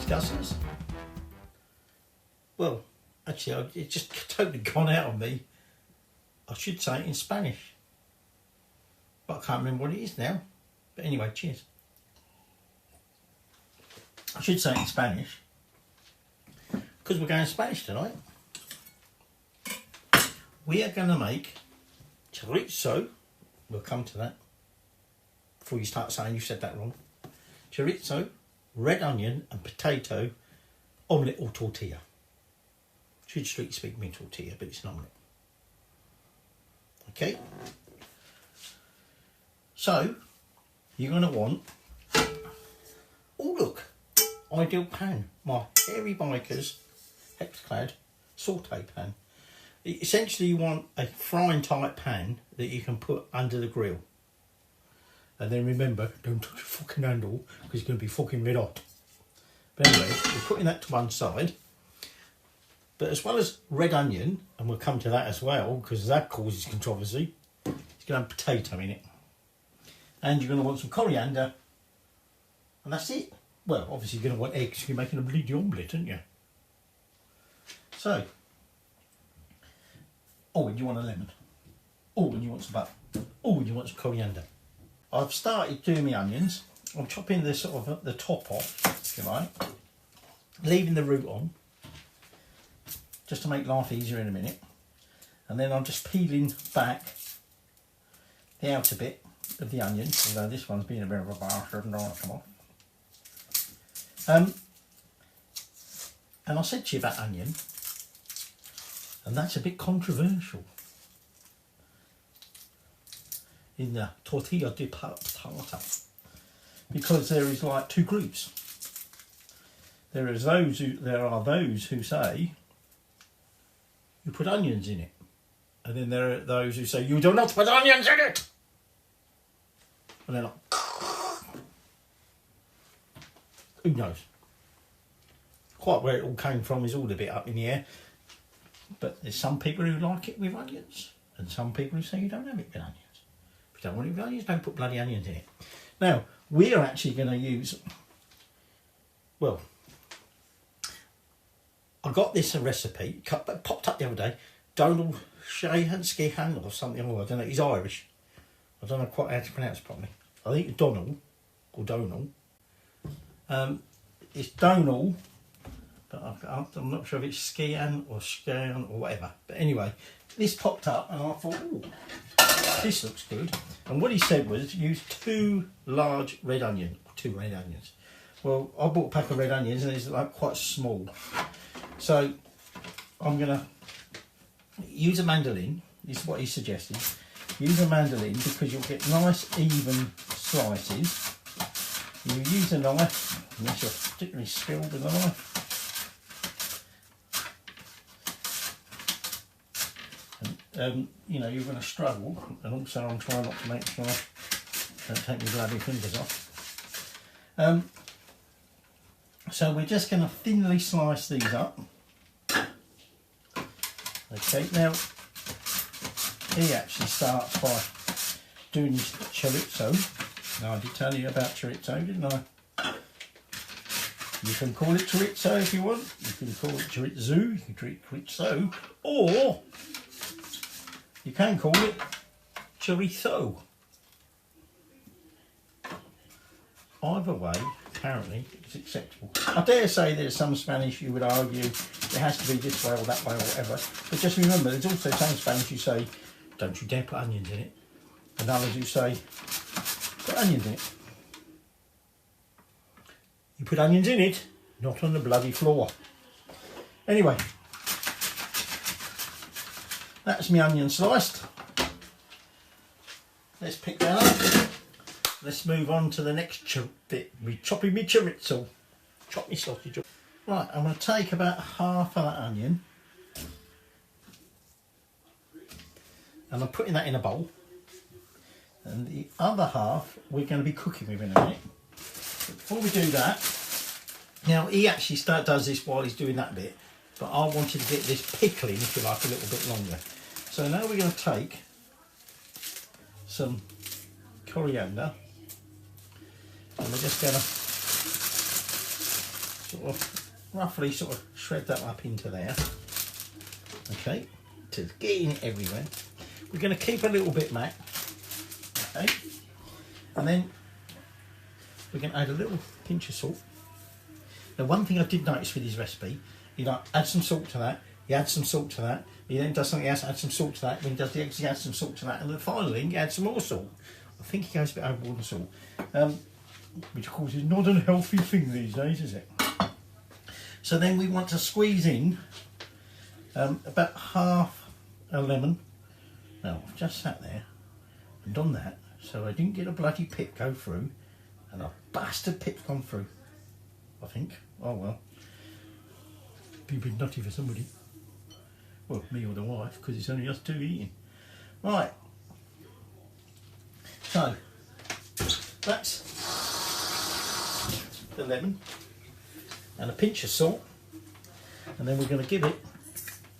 Guzzlers. Well, actually, it's just totally gone out of me. I should say it in Spanish, but I can't remember what it is now. But anyway, cheers. I should say it in Spanish, because we're going Spanish tonight. We are going to make chorizo. We'll come to that before you start saying you said that wrong. Chorizo, red onion and potato omelette or tortilla. Should street speak mean tortilla, but it's an omelette. Okay. So you're going to want, oh look, ideal pan, my hairy bikers Hexclad saute pan. Essentially you want a frying type pan that you can put under the grill. And then remember, don't touch the fucking handle because it's going to be fucking red hot. But anyway, we're putting that to one side. But as well as red onion, and we'll come to that as well because that causes controversy, it's going to have potato in it. And you're going to want some coriander. And that's it. Well, obviously you're going to want eggs because you're making a bloody omelette, aren't you? So, oh, and you want a lemon. Oh, and you want some butter. Oh, and you want some coriander. I've started doing my onions. I'm chopping the sort of the top off, if you like, leaving the root on, just to make life easier in a minute. And then I'm just peeling back the outer bit of the onion, although this one's been a bit of a bastard and I want to come off. And I said to you about onion, and that's a bit controversial in the tortilla de patata, because there is like two groups. There are those who say you put onions in it, and then there are those who say you do not put onions in it. And they're like, who knows? Quite where it all came from is all a bit up in the air. But there's some people who like it with onions, and some people who say you don't have it with onions. If you don't want it with onions, don't put bloody onions in it. Now, we're actually going to use, well, I got this a recipe, popped up the other day, Donal Skehan or something, I don't know, he's Irish. I don't know quite how to pronounce it properly. I think it's Donal, or Donal. It's Donal, but I'm not sure if it's Skehan or whatever. But anyway, this popped up and I thought, oh, this looks good. And what he said was use two large red onions. Well, I bought a pack of red onions and it's like quite small. So I'm going to use a mandolin. This is what he suggested. Use a mandolin because you'll get nice even slices. You use a knife, unless you're particularly skilled with a knife. And you know, you're going to struggle, and also I'm trying not to make sure I don't take my bloody fingers off. So we're just going to thinly slice these up. Okay, now he actually starts by doing his chorizo. Now I did tell you about chorizo, didn't I? You can call it chorizo if you want. You can call it chorizo, you can call it chorizo, or you can call it chorizo. Either way, apparently, it's acceptable. I dare say there's some Spanish you would argue it has to be this way or that way or whatever. But just remember, there's also some Spanish who say, don't you dare put onions in it. And others who say, put onions in it. You put onions in it, not on the bloody floor. Anyway, that's my onion sliced. Let's pick that up. Let's move on to the next bit. We're chopping me chorizo. Chop me sausage. Right, I'm going to take about half of that onion. And I'm putting that in a bowl. And the other half we're going to be cooking with in a minute. But before we do that, now he actually does this while he's doing that bit. But I wanted to get this pickling, if you like, a little bit longer. So now we're going to take some coriander. And we're just going to sort of roughly sort of shred that up into there. Okay, to get in everywhere. We're going to keep a little bit back. Okay, and then we're going to add a little pinch of salt. Now, one thing I did notice with his recipe, you know, add some salt to that, he adds some salt to that, he then does something else, adds some salt to that, when he does the eggs, he adds some salt to that, and then finally he adds some more salt. I think he goes a bit overboard with salt, which of course is not a healthy thing these days, is it? So then we want to squeeze in about half a lemon. Now, I've just sat there and done that, so I didn't get a bloody pip go through, and a bastard pip's gone through, I think. Oh well. Be a bit nutty for somebody. Well, me or the wife, because it's only us two eating. Right. So, that's the lemon and a pinch of salt. And then we're going to give it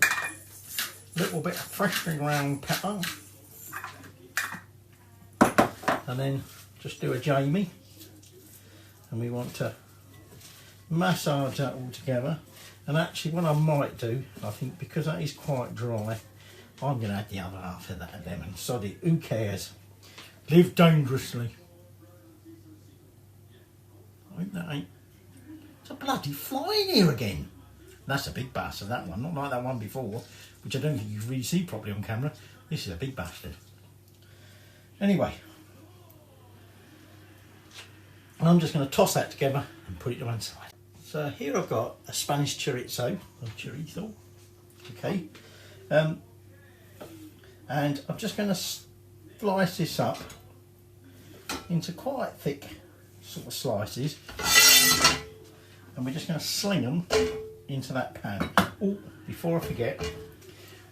a little bit of freshly ground pepper. And then just do a Jamie. And we want to massage that all together. And actually what I might do, I think because that is quite dry, I'm going to add the other half of that lemon. Sod it, who cares? Live dangerously. I think that ain't... It's a bloody fly in here again. That's a big bastard, that one. Not like that one before, which I don't think you can really see properly on camera. This is a big bastard. Anyway. And I'm just going to toss that together and put it to one side. So here I've got a Spanish chorizo, okay, and I'm just going to slice this up into quite thick sort of slices, and we're just going to sling them into that pan. Oh, before I forget,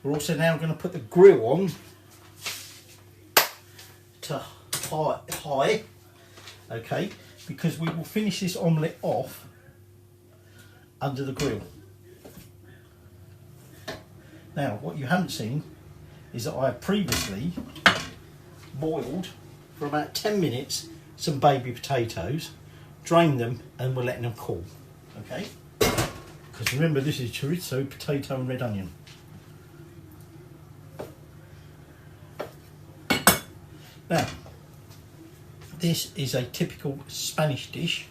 we're also now going to put the grill on to high, okay, because we will finish this omelette off under the grill. Now, what you haven't seen is that I have previously boiled for about 10 minutes some baby potatoes, drained them, and we're letting them cool. Okay? Because remember, this is chorizo, potato, and red onion. Now, this is a typical Spanish dish.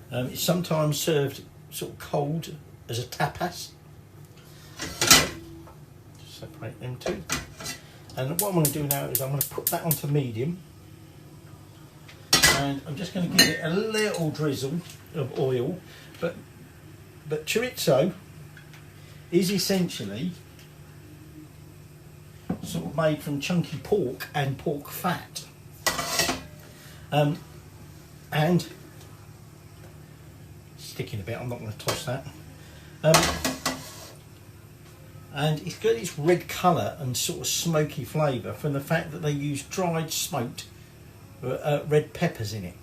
It's sometimes served sort of cold as a tapas. Okay. Just separate them two. And what I'm going to do now is I'm going to put that onto medium, and I'm just going to give it a little drizzle of oil. But chorizo is essentially sort of made from chunky pork and pork fat, and sticking a bit, I'm not going to toss that. And it's got its red colour and sort of smoky flavour from the fact that they use dried smoked red peppers in it.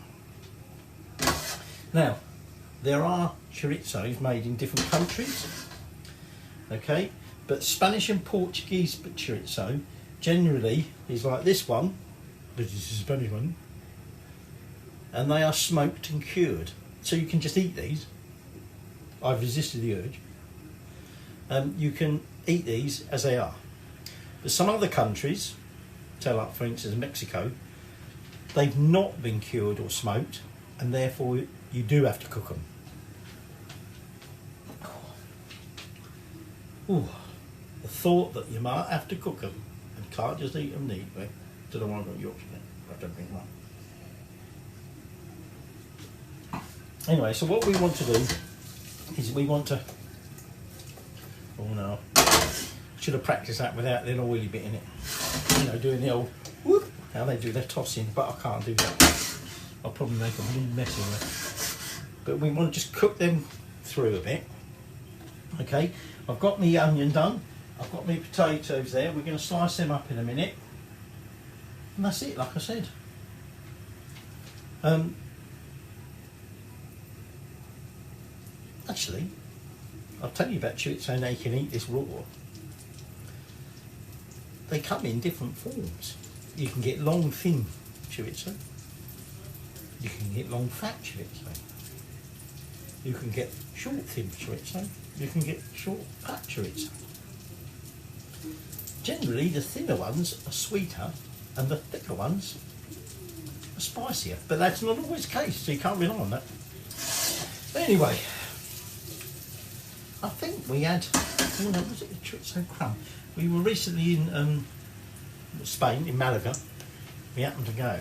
Now, there are chorizos made in different countries, okay, but Spanish and Portuguese chorizo generally is like this one, this is a Spanish one, and they are smoked and cured. So you can just eat these. I've resisted the urge. You can eat these as they are. But some other countries, so like for instance Mexico, they've not been cured or smoked, and therefore you do have to cook them. Ooh, the thought that you might have to cook them and can't just eat them neatly. Don't know why I've got Yorkshire there. I don't think one. Anyway, so what we want to do is we want to... Oh no, should have practiced that without the oily bit in it. You know, doing the old whoop, how they do their tossing, but I can't do that. I'll probably make a bloody mess of it. But we want to just cook them through a bit. Okay, I've got my onion done. I've got my potatoes there. We're going to slice them up in a minute. And that's it, like I said. Actually, I'll tell you about chorizo now you can eat this raw. They come in different forms. You can get long, thin chorizo. You can get long, fat chorizo. You can get short thin chorizo, you can get short fat chorizo. Generally the thinner ones are sweeter and the thicker ones are spicier, but that's not always the case, so you can't rely on that. But anyway, I think we had, oh no, was it a chorizo crumb? We were recently in Spain, in Malaga. We happened to go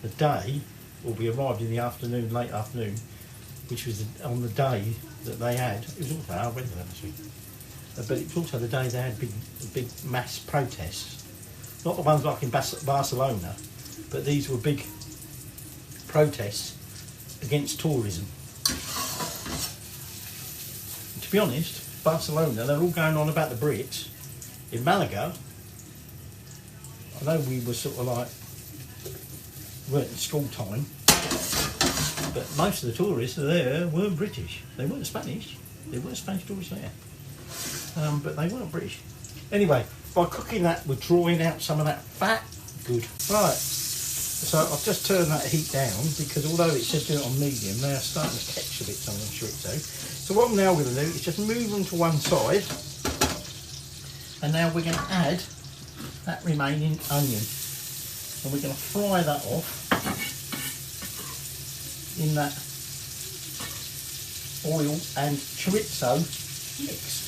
the day, or we arrived in the afternoon, late afternoon, which was on the day that they had, it was also our wedding actually, but it was also the day they had big mass protests. Not the ones like in Barcelona, but these were big protests against tourism. And to be honest, Barcelona, they're all going on about the Brits. In Malaga, I know we were sort of like, weren't in school time, but most of the tourists there weren't British. They weren't Spanish. There weren't Spanish tourists there. But they weren't British. Anyway, by cooking that, we're drawing out some of that fat. Good. Right. So I've just turned that heat down because although it says do it on medium, they are starting to catch a bit, some of them chorizo. So what I'm now going to do is just move them to one side. And now we're going to add that remaining onion. And we're going to fry that off in that oil and chorizo mix.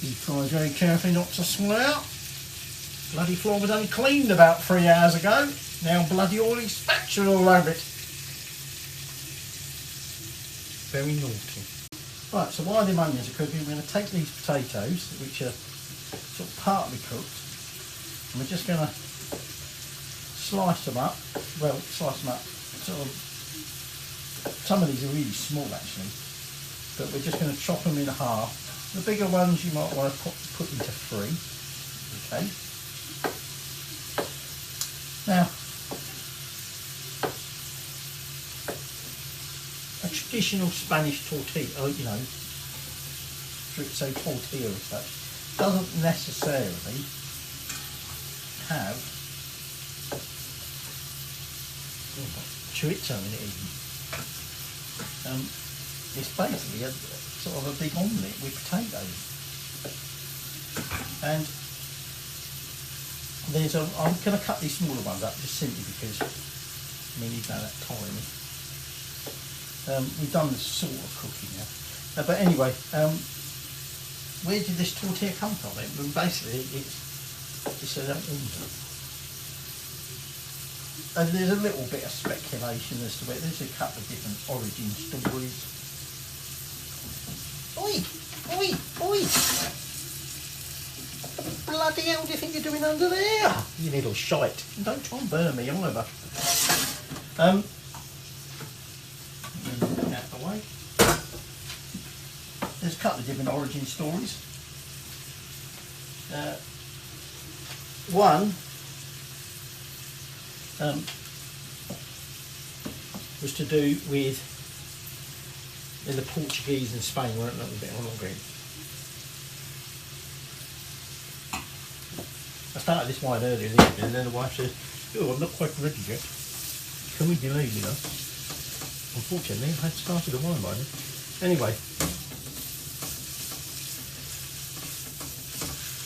You try very carefully not to spill out. Bloody floor was only cleaned about 3 hours ago. Now bloody oily spatula all over it. Very naughty. Right, so while the onions are cooking, we're going to take these potatoes, which are sort of partly cooked, and we're just going to slice them up. Well, slice them up. Sort of, some of these are really small actually, but we're just going to chop them in half. The bigger ones you might want to put into 3. Okay. Now, a traditional Spanish tortilla, you know, chorizo tortilla as such, doesn't necessarily have chorizo in it even. It's basically a sort of a big omelette with potatoes. And there's I'm going to cut these smaller ones up just simply because we need that tiny. We've done this sort of cooking now. But anyway, where did this tortilla come from? Basically, it's an omelette. And there's a little bit of speculation as to where there's a couple of different origin stories. Oi! Oi! Oi! Bloody hell do you think you're doing under there? You little shite. Don't try and burn me either. Out the way. There's a couple of different origin stories. One was to do with the Portuguese and Spain weren't a little bit on agreed. I started this wine earlier in the evening and then the wife says, oh, I'm not quite ready yet. Can we delay, you know? Unfortunately, I had started the wine by then. Anyway,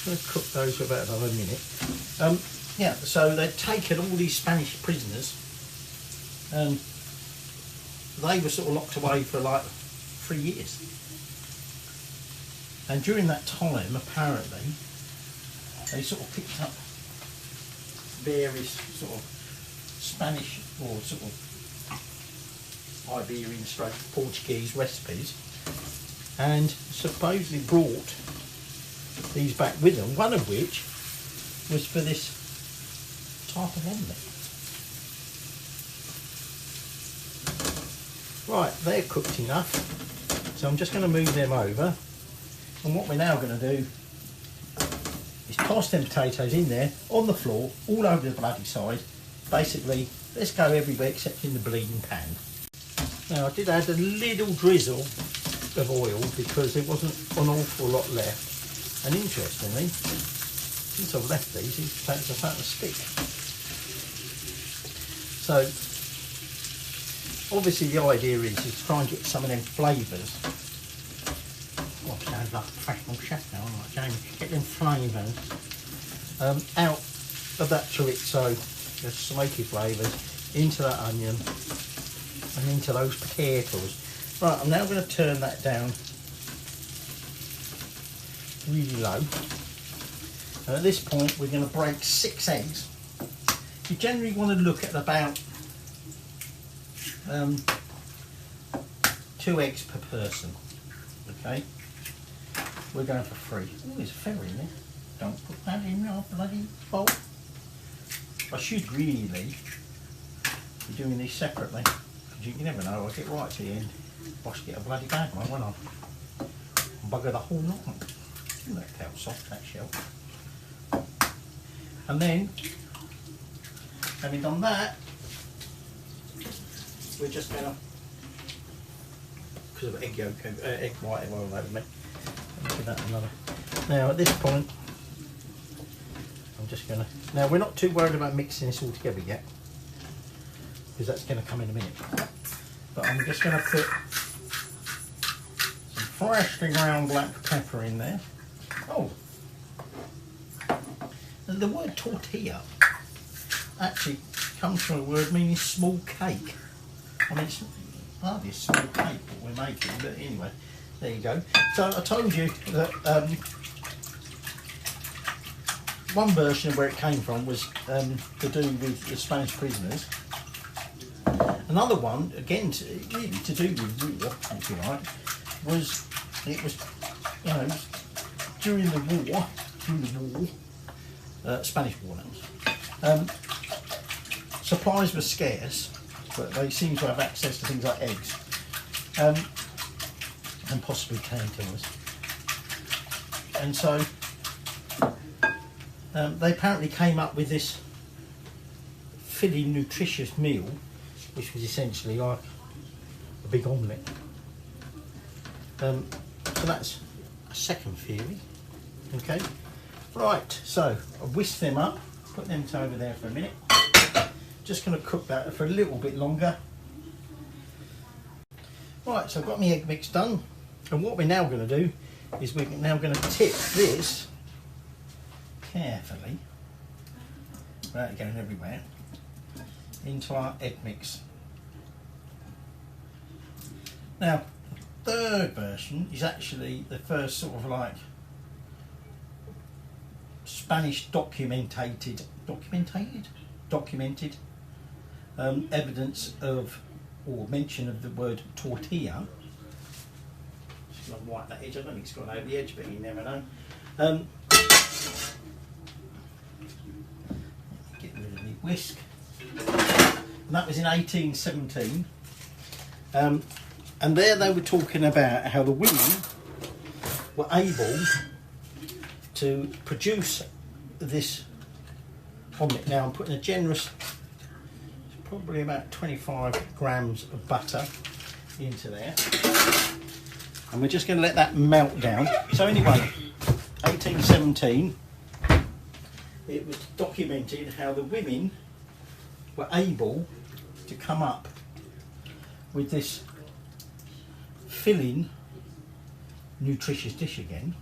I'm going to cook those for about another minute. Yeah, so they'd taken all these Spanish prisoners and they were sort of locked away for like 3 years. And during that time, apparently, they sort of picked up various sort of Spanish or sort of Iberian stroke Portuguese recipes and supposedly brought these back with them, one of which was for this type of omelette. Right, they're cooked enough, so I'm just going to move them over, and what we're now going to do is toss them potatoes in there on the floor all over the bloody side. Basically, let's go everywhere except in the bleeding pan. Now I did add a little drizzle of oil because there wasn't an awful lot left, and interestingly, since I've left these potatoes are starting to stick. So obviously the idea is to try and get some of them flavours. Oh, I sound like a professional chef now, I'm like James. Get them flavours out of that chorizo, the smoky flavours, into that onion and into those potatoes. Right, I'm now going to turn that down really low. And at this point we're going to break 6 eggs. You generally want to look at about 2 eggs per person. Okay, we're going for 3. Oh, there's a feather in there. Don't put that in your bloody bowl. I should really be doing these separately, because you never know, I'll get right to the end. I should get a bloody bad one, won't I? Bugger the whole lot. Ooh, that felt soft, that shell. And then, having done that, we're just going to, because of egg yolk, egg white all over me, I'll give that another. Now at this point, I'm just going to, now we're not too worried about mixing this all together yet, because that's going to come in a minute. But I'm just going to put some freshly ground black pepper in there. Oh, and the word tortilla actually comes from a word meaning small cake. I mean, it's hardly a small cake what we're making, but anyway, there you go. So I told you that one version of where it came from was to do with the Spanish prisoners. Another one, again, really to do with war, if you like, was, it was, you know, during the war, Spanish war that was, supplies were scarce, but they seem to have access to things like eggs, and possibly caterpillars. And so they apparently came up with this filling, nutritious meal, which was essentially like a big omelette. So that's a second theory. Okay, right, so I've whisked them up, put them over there for a minute. Just going to cook that for a little bit longer. Right, so I've got my egg mix done, and what we're now going to do is we're now going to tip this carefully, without it going everywhere, into our egg mix. Now, the third version is actually the first sort of like Spanish documented evidence of, or mention of the word tortilla. Just going to wipe that edge. I don't think it's gone over the edge, but you never know. Get rid of the whisk. And that was in 1817. And there they were talking about how the women were able to produce this omelette. Now I'm putting a generous, probably about 25 grams of butter into there, and we're just going to let that melt down. So anyway, 1817, it was documented how the women were able to come up with this filling, nutritious dish again,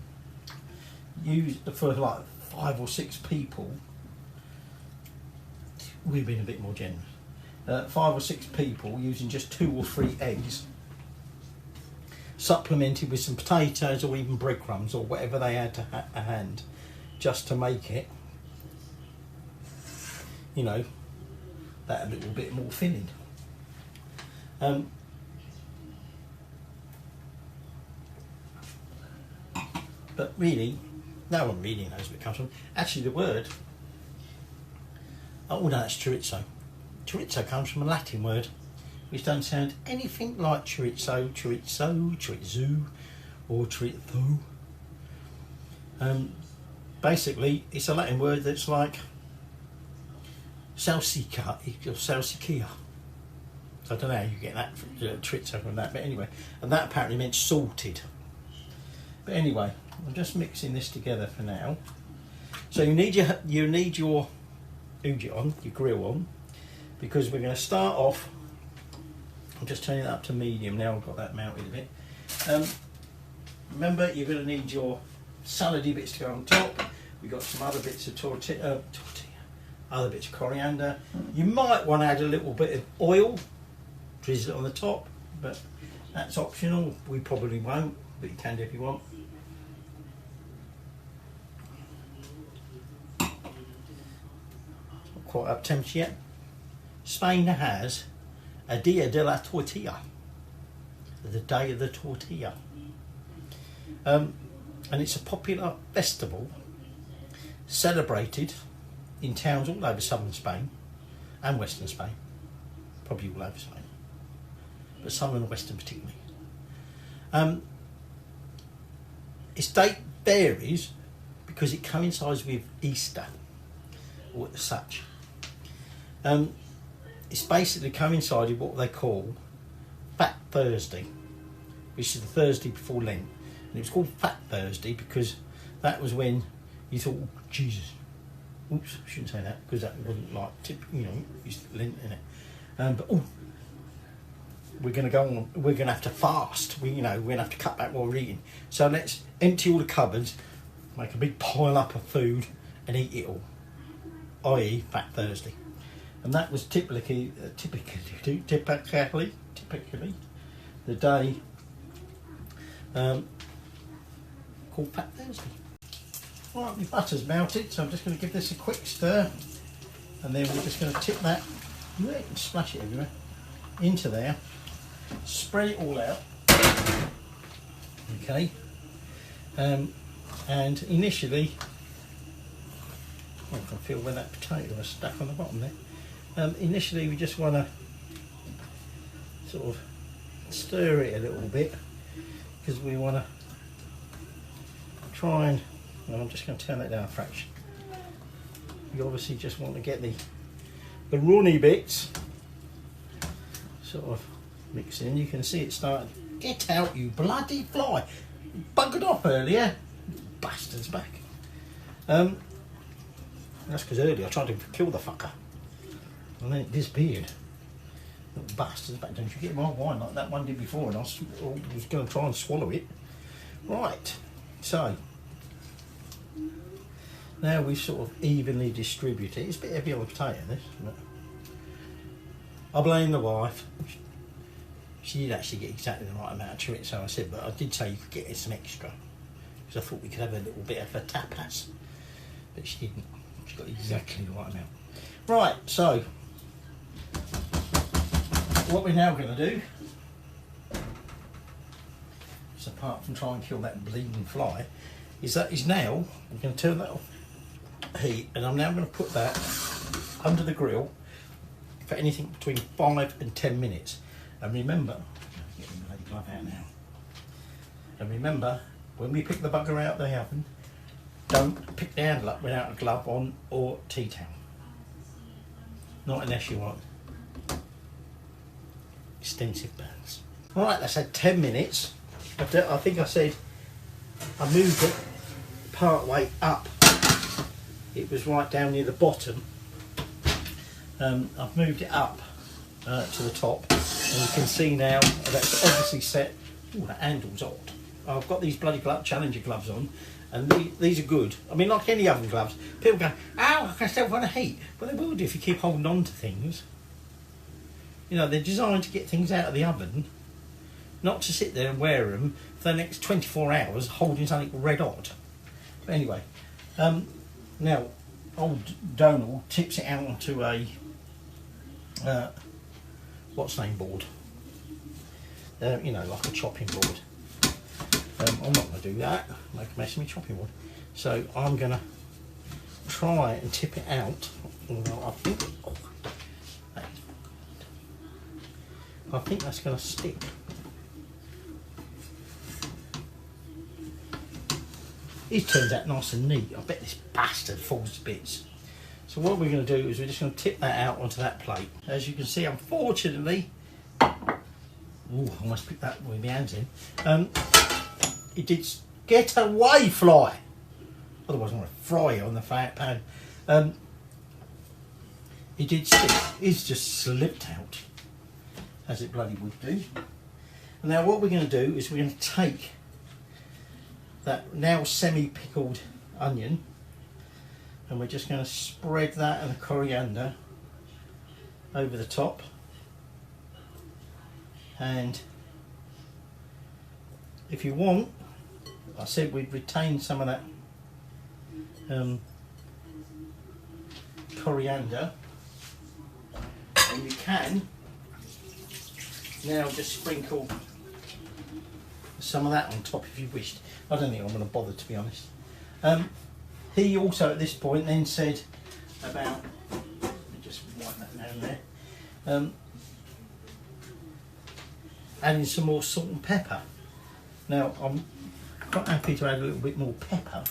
used for like 5 or 6 people. We've been a bit more generous. 5 or 6 people using just 2 or 3 eggs, supplemented with some potatoes or even breadcrumbs or whatever they had to hand, just to make it, you know, that a little bit more filling. But really, no one really knows where it comes from. Actually, the word, oh no, that's chorizo. Chorizo comes from a Latin word which don't sound anything like chorizo, chorizo, or chorizo. Basically, it's a Latin word that's like salsica. So I don't know how you get that from chorizo from that, but anyway, and that apparently meant salted. But anyway, I'm just mixing this together for now. So you need your uji on, your grill on. because we're going to start off. I'm just turning it up to medium now. I've got that mounted a bit. Remember, you're going to need your salady bits to go on top. We've got some other bits of tortilla, other bits of coriander. You might want to add a little bit of oil, drizzle it on the top, but that's optional. We probably won't, but you can do if you want. Not quite up temperature yet. Spain has a Dia de la Tortilla, the day of the tortilla. And it's a popular festival celebrated in towns all over southern Spain and western Spain, probably all over Spain, but southern and western particularly. Its date varies because it coincides with Easter or such. It's basically coincided with what they call Fat Thursday, which is the Thursday before Lent. And it was called Fat Thursday because that was when you thought, oh, Jesus, oops, I shouldn't say that because that wasn't like typical, Lent in it. But we're going to go on. We're going to have to fast. We're going to have to cut back what we're eating. So let's empty all the cupboards, make a big pile up of food, and eat it all. I.e., Fat Thursday. And that was typically the day called Fat Thursday. Right, my butter's melted, so I'm just going to give this a quick stir, and then we're just going to tip that, splash it everywhere, into there, spread it all out. Okay, and initially, I can feel where that potato was stuck on the bottom there. Initially we just want to sort of stir it a little bit because we want to try and, well, I'm just going to turn that down a fraction. You obviously just want to get the runny bits sort of mixed in. You can see it starting. Get out, you bloody fly! You buggered off earlier, bastards back. That's because earlier I tried to kill the fucker and then it disappeared. Little bastards back. Don't you get my wine like that one did before, and I was going to try and swallow it. Right, so now we sort of evenly distribute it. It's a bit heavy on the potato, this, but I blame the wife. She did actually get exactly the right amount to it, so I said, but I did say you could get some extra because I thought we could have a little bit of a tapas, but she didn't. She got exactly the right amount. Right, so what we're now going to do, is apart from trying to kill that bleeding fly, is now I'm going to turn that off heat, and I'm now going to put that under the grill for anything between 5 and 10 minutes. And remember, get the bloody glove out now. And remember, when we pick the bugger out of the oven, don't pick the handle up without a glove on or tea towel. Not unless you want extensive burns. Right, that's had 10 minutes. I think I said I moved it part way up. It was right down near the bottom. I've moved it up to the top, and you can see now that's obviously set. Oh, that handle's odd. I've got these bloody Challenger gloves on, and these are good. I mean, like any oven gloves, people go, "Oh, I can still want to heat." Well, they will do if you keep holding on to things. You know, they're designed to get things out of the oven, not to sit there and wear them for the next 24 hours holding something red hot. But anyway, now old Donal tips it out onto a what's name board. You know, like a chopping board. I'm not going to do that, make a mess of my chopping board. So I'm going to try and tip it out. Well, I think that's going to stick. It turns out nice and neat. I bet this bastard falls to bits. So what we're going to do is we're just going to tip that out onto that plate. As you can see, unfortunately, ooh, I must pick that with my hands in. It did get away, fly. Otherwise, I'm going to fry you on the fat pan. It did stick. It's just slipped out, as it bloody would do. And now what we're going to do is we're going to take that now semi-pickled onion, and we're just going to spread that and the coriander over the top. And if you want, I said we'd retain some of that coriander, and you can now just sprinkle some of that on top if you wished. I don't think I'm going to bother, to be honest. He also at this point then said about, let me just wipe that down there, adding some more salt and pepper. Now I'm quite happy to add a little bit more pepper,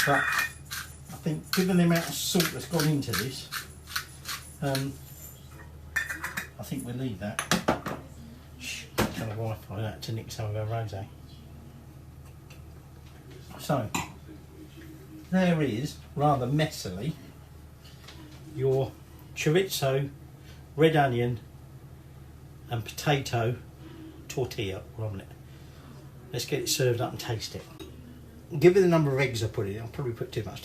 but I think given the amount of salt that's gone into this, I think we'll leave that. Shh, kind of Wi-Fi that to nick some of our rosé. So there is, rather messily, your chorizo, red onion and potato tortilla or omelette. Let's get it served up and taste it. Given the number of eggs I put in, I'll probably put too much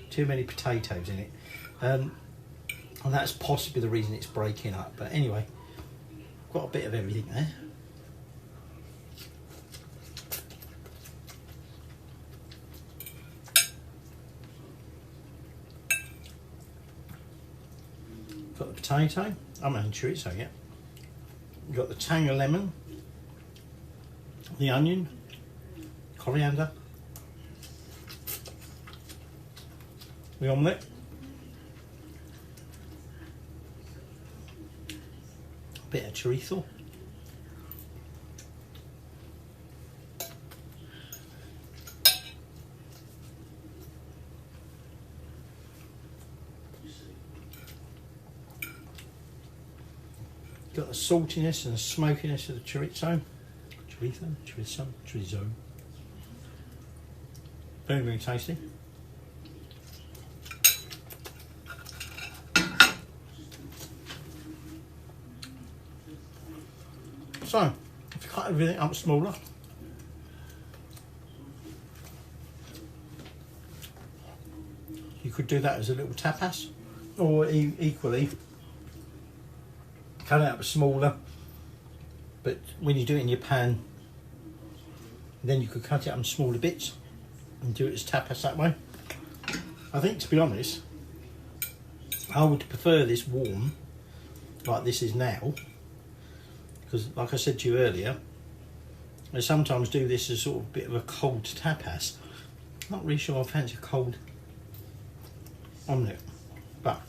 too many potatoes in it, and that's possibly the reason it's breaking up. But anyway, I've got a bit of everything there. Got the potato, I'm having chorizo yet. You've got the tang of lemon, the onion, coriander, the omelette, a bit of chorizo, got the saltiness and the smokiness of the chorizo. Chorizo. Very, very tasty. So, if you cut everything up smaller, you could do that as a little tapas, or equally cut it up smaller, but when you do it in your pan, then you could cut it up in smaller bits and do it as tapas that way. I think, to be honest, I would prefer this warm, like this is now, because like I said to you earlier, I sometimes do this as sort of a bit of a cold tapas. Not really sure I fancy a cold omelette, but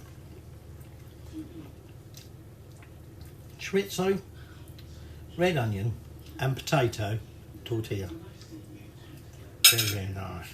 chorizo, red onion and potato tortilla. Very, very nice.